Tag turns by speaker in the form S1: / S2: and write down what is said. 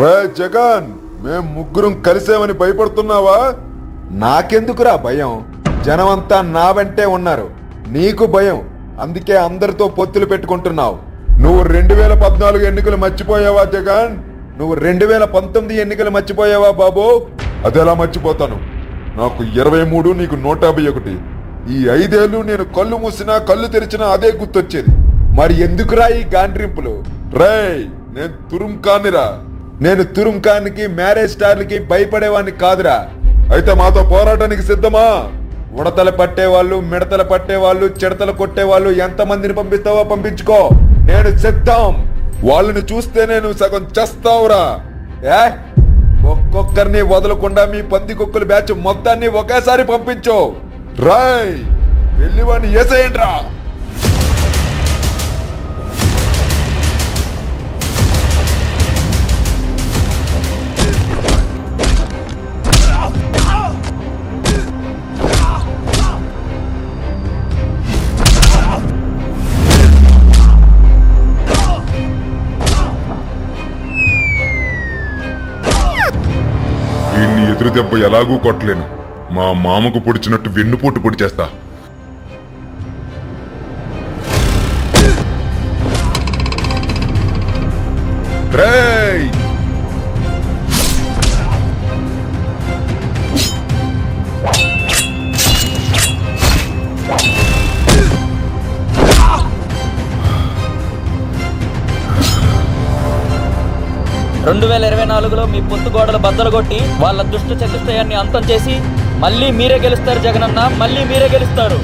S1: రే జగన్, మేం ముగ్గురం కలిసేమని భయపడుతున్నావా? నాకెందుకురా భయం? జనమంతా నా వెంటే ఉన్నారు. నీకు భయం, అందుకే అందరితో పొత్తులు పెట్టుకుంటున్నావు. నువ్వు 2014 ఎన్నికలు మర్చిపోయావా జగన్? నువ్వు 2019 ఎన్నికలు మర్చిపోయావా బాబు? అదెలా మర్చిపోతాను? నాకు 23, నీకు 151. ఈ 5 ఏళ్ళు నేను కళ్ళు మూసినా కళ్ళు తెరిచినా అదే గుర్తొచ్చేది. మరి ఎందుకురా ఈ గాండ్రింపులు? రేయ్, నేను తురుంకానిరా. నేను తురుంకానికి, మ్యారేజ్ స్టార్లకి భయపడేవాడిని కాదురా. అయితే మాతో పోరాటానికి సిద్ధమా? ఉడతలు పట్టేవాళ్ళు, మిడతలు పట్టేవాళ్ళు, చిడతలు కొట్టేవాళ్ళు ఎంతమందిని పంపిస్తావో పంపించుకో, నేను సిద్ధం. వాళ్ళని చూస్తే నేను సగం చేస్తావురా. ఒక్కొక్కరిని వదలకుండా మీ పంది కుక్కల బ్యాచ్ మొత్తాన్ని ఒకేసారి పంపించు. రాయ్, వెళ్ళివాడిని ఏసేయండి రా. ఎదురు దెబ్బ ఎలాగూ కొట్టలేను. మా మామకు పొడిచినట్టు వెన్నుపోటు పొడి చేస్తా. రేయ్,
S2: రెండు 2024లో మీ పొత్తు గోడలు బద్దలు కొట్టి వాళ్ళ దుష్ట చతుష్టయాన్ని అంతం చేసి మళ్ళీ మీరే గెలుస్తారు జగనన్న, మళ్ళీ మీరే గెలుస్తారు.